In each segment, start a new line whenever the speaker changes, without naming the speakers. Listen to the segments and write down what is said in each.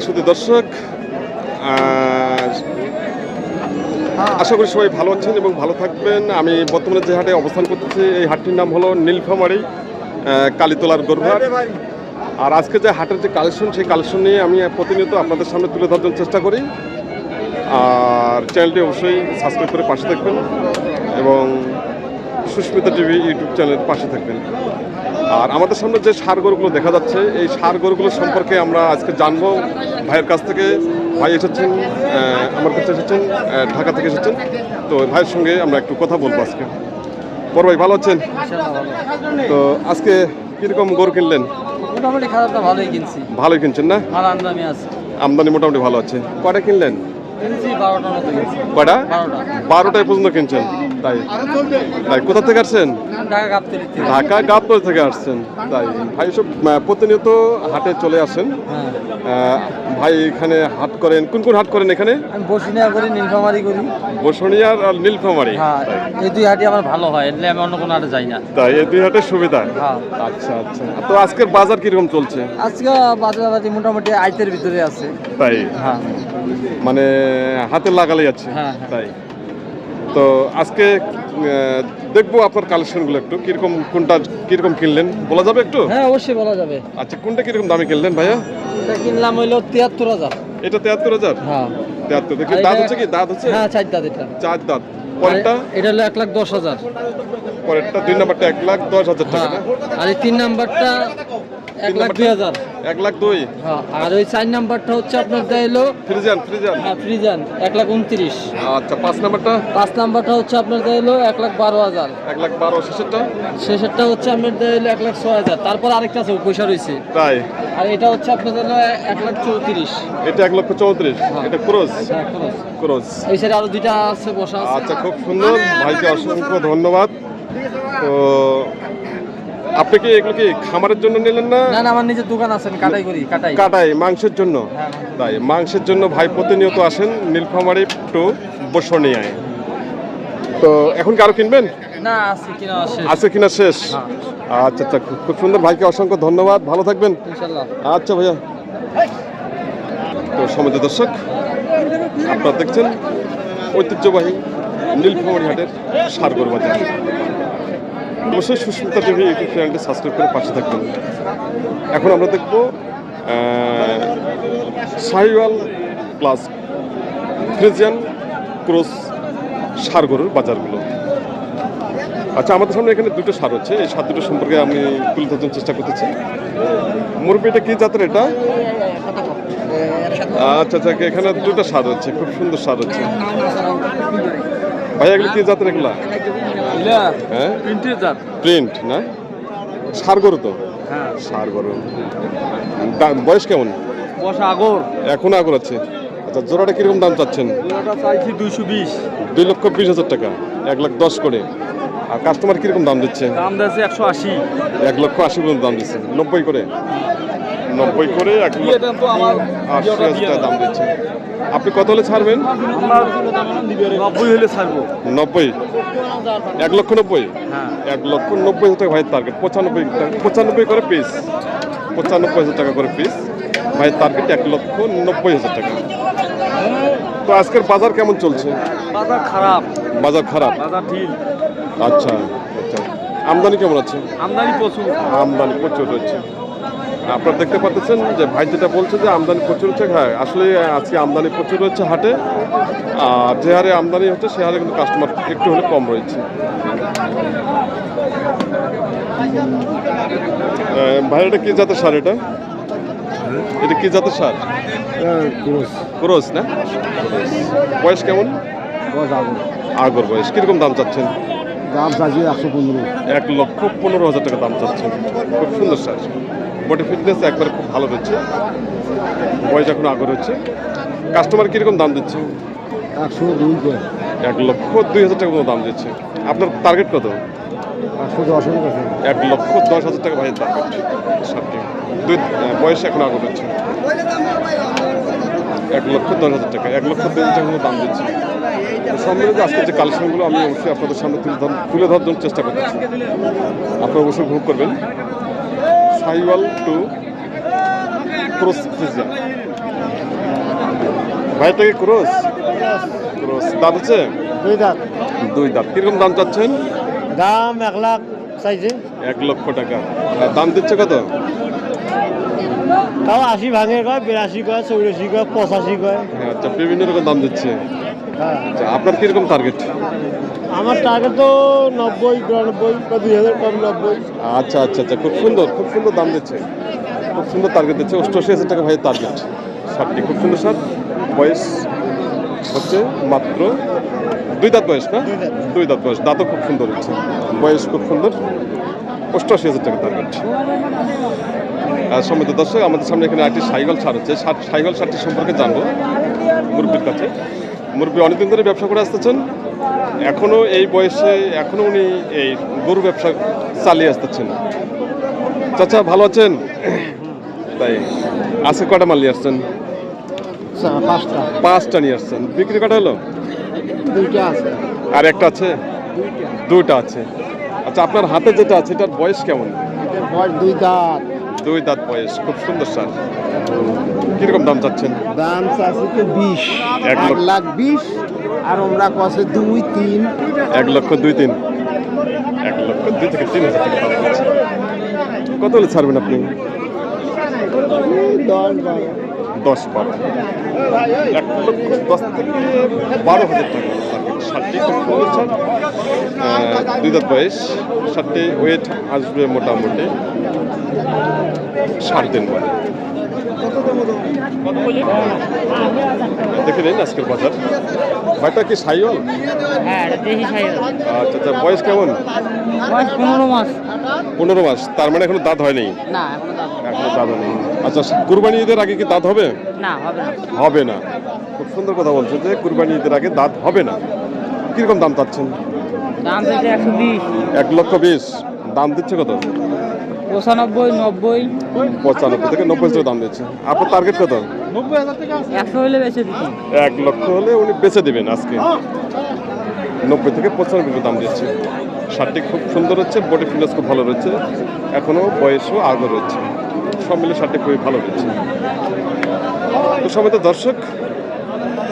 শুধু দর্শক, আশা করি সবাই ভালো আছেন এবং ভালো থাকবেন। আমি বর্তমানে যে হাটে অবস্থান করতেছি, এই হাটটির নাম হলো নীলফামারী কালীতলার গরুহাট। আর আজকে যে হাটের যে কালেকশন, সেই কালেকশন নিয়ে আমি প্রতিনিয়ত আপনাদের সামনে তুলে ধরার জন্য চেষ্টা করি। আর চ্যানেলটি অবশ্যই সাবস্ক্রাইব করে পাশে থাকবেন এবং সুস্মিতা টিভি ইউটিউব চ্যানেলের পাশে থাকবেন। আর আমাদের সামনে যে ষাঁড় গরুগুলো দেখা যাচ্ছে, এই ষাঁড় গরুগুলো সম্পর্কে আমরা আজকে জানবো ভাইয়ের কাছ থেকে। ভাই এসেছেন, আমার কাছে এসেছেন, ঢাকা থেকে এসেছেন। তো ভাইয়ের সঙ্গে আমরা একটু কথা বলবো আজকে। বড় ভাই ভালো আছেন? তো আজকে কিরকম গরু কিনলেন?
মোটামুটি খারাপ না, ভালোই কিনছি।
ভালোই কিনছেন না?
ভালো আমদানি আছে।
আমদানি মোটামুটি ভালো আছে। কয়টা কিনলেন?
কিনছি 12টার মতো কিনছি।
কয়টা?
12টা।
12টায় পর্যন্ত কিনছেন? তাই তাই কোথা থেকে আসছেন?
ঢাকা গাবতলী থেকে।
ঢাকা গাবতলী থেকে আসছেন? তাই ভাই সব প্রতিনিয়ত হাটে চলে আসেন। ভাই এখানে হাট করেন, কোন কোন হাট করেন এখানে?
আমি বসুনিয়া করি, নীলফামারী করি।
বসুনিয়া আর নীলফামারী।
হ্যাঁ, এই দুই হাটই আমার ভালো হয়, এলে আমি অন্য কোনো হাটে যাই না।
তাই এই দুই হাটের সুবিধা?
হ্যাঁ।
আচ্ছা আচ্ছা। তো আজকের বাজার কিরকম চলছে?
আজকে বাজারবাজি মোটামুটি আইতের ভিতরে আছে।
তাই?
হ্যাঁ,
মানে হাতে লাগালেই আছে।
হ্যাঁ।
তাই তো আজকে দেখবো আপনার কালেকশনগুলো একটু কিরকম, কোনটা কিরকম কিনলেন বলা যাবে একটু?
হ্যাঁ অবশ্যই বলা যাবে।
আচ্ছা, কোনটা কিরকম দামে কিনলেন ভাইয়া?
এটা কিনলাম হইলো 73,000।
এটা 73,000?
হ্যাঁ।
73 দেখি। দাঁত হচ্ছে কি? দাঁত হচ্ছে?
হ্যাঁ, 4 দাঁত এটা।
4 দাঁত। পরেরটা?
এটা হলো 1,10,000।
পরেরটা 2 নাম্বারটা 1,10,000 টাকা না?
আর এই 3 নাম্বারটা 1,02,000।
1,02,000?
হ্যাঁ। আর ওই 4 নাম্বারটা হচ্ছে আপনার দেয়লো
ফ্রিজান।
হ্যাঁ ফ্রিজান 1,29,000।
আচ্ছা, 5 নাম্বারটা?
5 নাম্বারটা হচ্ছে আপনার দেয়লো 1,12,000।
1,12,000। শেষেরটা?
শেষেরটা হচ্ছে আপনার দেয়লো 1,06,000। তারপর আরেকটা আছে পয়সা রয়েছে।
তাই?
আর এটা হচ্ছে আপনার দেয়লো 1,34,000।
এটা 1,34,000? এটা ক্রস?
হ্যাঁ ক্রস।
ক্রস।
এই সাইডে আরো দুইটা আছে বসা আছে।
আচ্ছা, খুব সুন্দর। ভাইকে অসংখ্য ধন্যবাদ। তো আপনি কি এগুলো কি খামারের জন্য নিলেন না?
না না, আমার নিজের দোকান আছে, আমি কাটাই করি।
কাটাই মাংসের জন্য?
হ্যাঁ।
তাই মাংসের জন্য ভাই প্রতিনিয়ত আসেন নীলফামারী টু বসুনিয়ায়। তো এখন কি আরো কিনবেন?
না, আছে কিনা আছে।
আছে কিনা শেষ?
হ্যাঁ।
আচ্ছা আচ্ছা, খুব সুন্দর। ভাইকে অসংখ্য ধন্যবাদ, ভালো থাকবেন।
ইনশাআল্লাহ।
আচ্ছা ভাইয়া। তো সমিত দর্শক, আপনারা দেখছেন ঐতিহ্যবাহী নীলফামারী হাটের ষাঁড় গরু বাজার। অবশ্যই সুস্মিতা টিভি ইউটিউব চ্যানেলটি সাবস্ক্রাইব করে পাশে থাকবেন। এখন আমরা দেখব শাহিওয়াল প্লাস ফ্রিজিয়ান ক্রস ষাঁড় গরুর বাজারগুলো। আচ্ছা, আমাদের সামনে এখানে দুটো ষাঁড় হচ্ছে। এই ষাঁড় দুটো সম্পর্কে আমি তুলে ধরার চেষ্টা করতেছি। মুরব্বি, এটা কি জাতের? এটা আচ্ছা আচ্ছা, এখানে দুটো ষাঁড় হচ্ছে, খুব সুন্দর ষাঁড় হচ্ছে। ভাইয়া এগুলো কি জাতের? এগুলা হ্যাঁ প্রিন্ট না? ষাঁড় গরু তো?
হ্যাঁ,
ষাঁড় গরু। বয়স কেমন?
বসা আগর।
এখন আগর আছে। আচ্ছা, জোড়াটা কিরকম দাম চাচ্ছেন?
জোড়াটা চাইছি 220।
2,20,000 টাকা, 1,10,000 করে। আর কাস্টমার কিরকম দাম দিচ্ছে?
দাম দিচ্ছে 180।
1,80,000 পর্যন্ত দাম দিচ্ছে। 90 করে? 90 করে 1,80,000 টাকা দাম দিচ্ছে। আপনি কত হলে ছাড়বেন?
90 হলে ছাড়বো।
90? 1,90,000?
হ্যাঁ।
1,90,000 টাকা ভাইয়ের টার্গেট। 95 করে পিস। 95,000 টাকা করে পিস ভাইয়ের টার্গেট। 1,90,000 টাকা। তো আজকের বাজার কেমন চলছে?
বাজার খারাপ।
বাজার খারাপ?
বাজার ঠিক।
আচ্ছা আচ্ছা। আমদানি কেমন আছে?
আমদানি প্রচুর।
আমদানি প্রচুর হচ্ছে। আপনারা দেখতে পাচ্ছেন যে ভাই যেটা বলছে যে আমদানি প্রচুর হচ্ছে। হ্যাঁ, আসলে আজকে আমদানি প্রচুর হচ্ছে হাটে। আর যে হারে আমদানি হচ্ছে সে হারে কিন্তু কাস্টমার একটু হলে কম রয়েছে। ভাই, এটা কি জাতের সার? এটা কি জাতের সার? ক্রস না? বয়স কেমন? আগর বয়স। কিরকম দাম চাচ্ছেন?
দাম চাইছি 115।
1,15,000 টাকা দাম চাচ্ছেন। খুব সুন্দর সার। বডি ফিটনেস একবারে খুব ভালো রয়েছে। বয়স এখন আগর হচ্ছে। কাস্টমার কিরকম দাম দিচ্ছে?
102 করে।
1,02,000 টাকা দাম দিচ্ছে। আপনার টার্গেট কত? 1,10,000 টাকা ভাইয়ের টার্গেট। সারটি বয়স এখন আগর হচ্ছে। 1,10,000 টাকা, 1,02,000 টাকা দাম দিচ্ছে। সম্মিলিত আজকের যে কালেকশনগুলো আমি অবশ্যই আপনাদের সামনে তুলে ধরার জন্য চেষ্টা করতেছি। আপনারা অবশ্যই ভোগ করবেন। Sahiwal to cross Friesian. ভাইটা কি ক্রস? ক্রস দাঁত হচ্ছে?
দুই দাঁত।
দুই দাঁত। কিরকম দাম চাচ্ছেন?
দাম 1 লাখ চাইছে।
1 লক্ষ টাকা। আর দাম দিচ্ছে কত?
তাও 80 ভাঙে কয়, 82 কয়, 84 কয়, 85 কয়।
আচ্ছা, বিভিন্ন রকম দাম দিচ্ছে।
হ্যাঁ,
আচ্ছা, আপনার কিরকম টার্গেট?
আমার টার্গেট তো 90, 92 বা 2000 কম 90।
আচ্ছা আচ্ছা আচ্ছা, খুব সুন্দর দাম দিচ্ছে, খুব সুন্দর টার্গেট দিচ্ছে। 88,000 টাকা ভাই টার্গেট। ষাটটি খুব সুন্দর ষাট। বয়স হচ্ছে মাত্র 2 দাঁত বয়স না? 2 দাঁত বয়স। দাঁতও খুব সুন্দর হচ্ছে, বয়স খুব সুন্দর। 88,000 টাকা টার্গেট। আর সম্মানিত দর্শক, আমাদের সামনে এখানে একটি সাইকেল ছাড় হচ্ছে। সাইকেল ছাড়টি সম্পর্কে জানবো মুরব্বীর কাছে। মুরব্বী অনেকদিন ধরে ব্যবসা করে আসতেছেন, এখনও এই বয়সে এখনও উনি এই গরু ব্যবসা চালিয়ে আসতেছেন। চাচা ভালো আছেন? তাই আজকে কটা মাল নিয়ে আসছেন?
5টা।
5টা নিয়ে আসছেন। বিক্রি কটা হলো?
2টা আছে।
আর একটা আছে? 2টা আছে। আচ্ছা, আপনার হাতে যেটা আছে এটার বয়স কেমন?
এটার বয়স 2 দাঁত।
2 দাঁত বয়স, খুব সুন্দর সার। কিরকম দাম চাচ্ছেন?
দাম চাচ্ছে তো 20।
1
1 লাখ 20। আর আমরা কষে 2, 3।
1 লক্ষ 2, 3। 1 লক্ষ 2 থেকে 3,000 টাকা দাম আছে। কত হলে ছাড়বেন আপনি?
10, 12।
10, 12। 1 লক্ষ 10 থেকে 12,000 টাকা। ষাটটি খুব সুন্দর ছাড়। 2 দাঁত বয়স। ষাটটি ওয়েট আসবে মোটামুটি 60 দিন পরে। দেখে নিন আজকের বাজার। ভাইটা কি সাইওয়াল?
হ্যাঁ, এটা দেশি সাইজ।
আচ্ছা আচ্ছা, বয়স কেমন?
বয়স 15 মাস।
15 মাস। তার মানে এখনো দাঁত হয়নি?
না, এখনো দাম
এখনো দাঁত হয়নি। আচ্ছা, কুরবানি ঈদের আগে কি দাঁত হবে?
না, হবে না।
হবে না। খুব সুন্দর কথা বলছে যে কুরবানি ঈদের আগে দাঁত হবে না। কিরকম দাম চাচ্ছেন?
দাম দিচ্ছে 120,
1 লক্ষ 20। দাম দিচ্ছে কত?
95, 90,
95 থেকে 90 টাকা দাম দিচ্ছে। আপনার টার্গেট কত?
90,000 টাকা আছে।
100 হলে বেশি দিচ্ছি।
1 লক্ষ হলে উনি বেচে দিবেন আজকে। 90 থেকে 95 দাম দিচ্ছে। শার্টটি খুব সুন্দর হচ্ছে, বডি ফিটনেস খুব ভালো রয়েছে, এখনও বয়সও আগে রয়েছে, সব মিলে শার্টটি খুবই ভালো রয়েছে। তো সমিত দর্শক,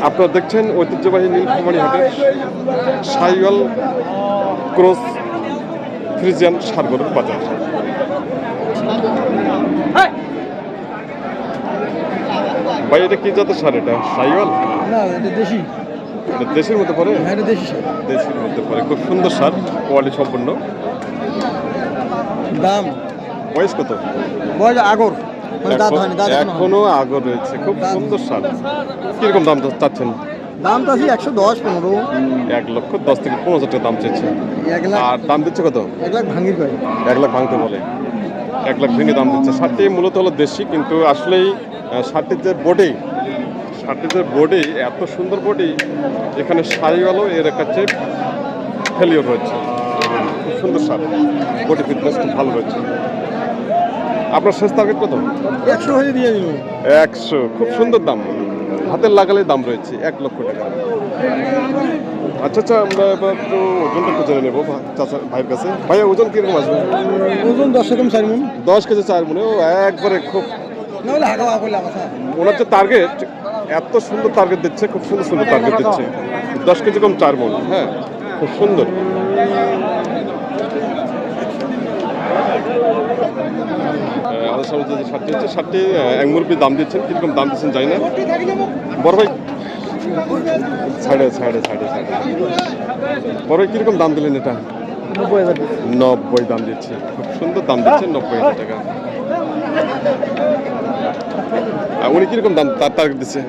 আপনারা দেখছেন ঐতিহ্যবাহী নীলফামারী হাটের সাইওয়াল ক্রস ফ্রিজিয়ান ষাঁড় গরুর বাজার। ভাই, এটা কি জাতের সার? এটা সাইওয়াল?
না, এটা দেশি।
এটা দেশের মধ্যে পড়ে?
হ্যাঁ, এটা দেশি।
দেশের মধ্যে পড়ে। খুব সুন্দর সার, কোয়ালিটি সম্পন্ন।
দাম
বয়স কত?
বয়স আগর, মানে দাঁত হয়নি, দাঁত এখনো হয়নি।
এখনো আগর রয়েছে। খুব সুন্দর সার। কিরকম দাম চাচ্ছেন?
দাম তো আছে 110, 15।
1 লক্ষ 10 থেকে 15,000 টাকা দাম চেয়েছে।
1 লাখ।
আর দাম দিচ্ছে কত?
1 লাখ ভাঙির কয়।
1 লাখ ভাঙতে বলে। 1 লাখ ভেঙে দাম দিচ্ছে। সারটি মূলত হলো দেশি, কিন্তু আসলেই সারটির যে বডি এত সুন্দর বডি, এখানে সাইওয়ালও এর কাছে ফেলিওর রয়েছে। খুব সুন্দর সার, বডি ফিটনেস খুব ভালো রয়েছে। আপনার শেষ টার্গেট কত?
100 হয়ে দিয়ে দিব।
100। খুব সুন্দর দাম, হাতের লাগালে দাম রয়েছে 1 লক্ষ টাকা। আচ্ছা আচ্ছা, আমরা এবার একটু ওজনটা একটু জেনে নেবো চাচা ভাইয়ের কাছে। ভাইয়া, ওজন কিরকম আসবে?
ওজন 10 রকম 4 মণ।
10 কেজি 4 মণে। ও একবারে খুব,
না হলে হাগা করলে আমার স্যার।
ওনার যে টার্গেট, এত সুন্দর টার্গেট দিচ্ছে, খুব সুন্দর সুন্দর টার্গেট দিচ্ছে। 10 কেজি কম 4 মণ। হ্যাঁ, খুব সুন্দর। আমাদের সামনে যে শার্টটি হচ্ছে, শার্টটি এক মুরব্বী দাম দিচ্ছেন। কিরকম দাম দিচ্ছেন জানি না। বড় ভাই, সাইডে সাইডে সাইডে সাইডে বড় ভাই, কিরকম দাম দিলেন এটা?
90,000।
90 দাম দিচ্ছে। খুব সুন্দর দাম দিচ্ছে, 90,000 টাকা। উনি কিরকম দাম তার টার্গেট দিচ্ছে?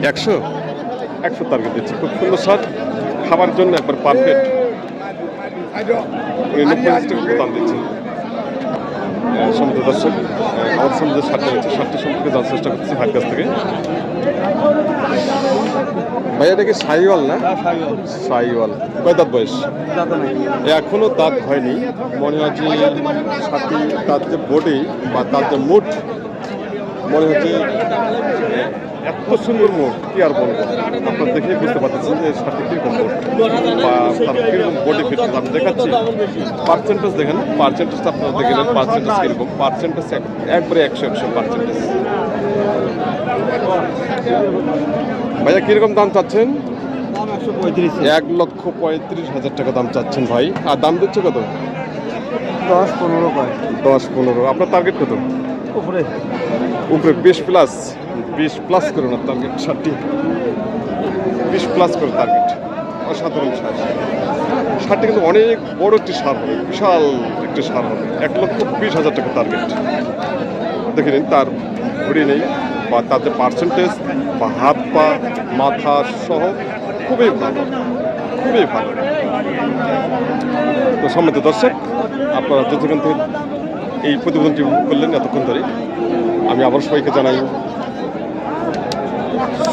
100 টার্গেট দিচ্ছে। খুব সুন্দর শার্ট, খাবার জন্য একবার পারফেক্ট। উনি 90,000 টাকা দাম দিচ্ছে। সমুদ্র দর্শক, আমাদের সামনে যে শার্টটা রয়েছে, শার্টটি সম্পর্কে জানার চেষ্টা করতেছি ভাইয়ের কাছ থেকে। ভাই, এটা কি সাইওয়াল না? সাইওয়াল। কয় দাঁত বয়স? এখনো দাঁত হয়নি। মনে হয় যে সাথী তার যে বডি বা তার যে মুড, মনে হচ্ছে এত সুন্দর মোট কি আর বলবো, আপনার দেখেই বুঝতে পারতেছেন যে শার্টটি কীরকম মোট বা তার কীরকম বডি ফিট আমি দেখাচ্ছি। পার্সেন্টেজ দেখেন, পার্সেন্টেজটা আপনারা দেখে নেন, পার্সেন্টেজ কীরকম, পার্সেন্টেজ একবারে 100 পার্সেন্টেজ। ভাইয়া কীরকম দাম চাচ্ছেন? 1,35,000 টাকা দাম চাচ্ছেন ভাই। আর দাম দিচ্ছে কত?
10-15 পায়।
10-15। আপনার টার্গেট কত?
উপরে
উপরে 20+ করে না টার্গেট, শার্টটি 20+ করে টার্গেট। অসাধারণ শার্ট, শার্টটি কিন্তু অনেক বড় একটি সার হবে, বিশাল একটি সার হবে। 1,20,000 টাকা টার্গেট। দেখে নিন তার ঘুরি নেই বা তার যে পার্সেন্টেজ বা হাত পা মাথা সহ খুবই ভালো, খুবই ভালো। তো সম্মানিত দর্শক, আপনারা যতক্ষণ থেকে এই প্রতিবেদনটি উপভোগ করলেন এতক্ষণ ধরে, আমি আবার সবাইকে জানাই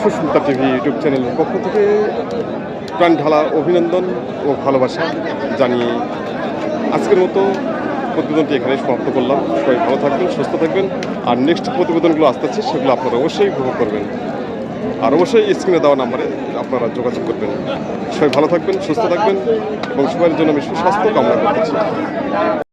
সুস্মিতা টিভি ইউটিউব চ্যানেলের পক্ষ থেকে প্রাণ ঢালা অভিনন্দন ও ভালোবাসা জানিয়ে আজকের মতো প্রতিবেদনটি এখানে সমাপ্ত করলাম। সবাই ভালো থাকবেন, সুস্থ থাকবেন। আর নেক্সট প্রতিবেদনগুলো আসতেছে সেগুলো আপনারা অবশ্যই উপভোগ করবেন। আর অবশ্যই স্ক্রিনে দেওয়া নাম্বারে আপনারা যোগাযোগ করবেন। সবাই ভালো থাকবেন, সুস্থ থাকবেন এবং সবার জন্য আমি সুস্বাস্থ্য কামনা করতেছি।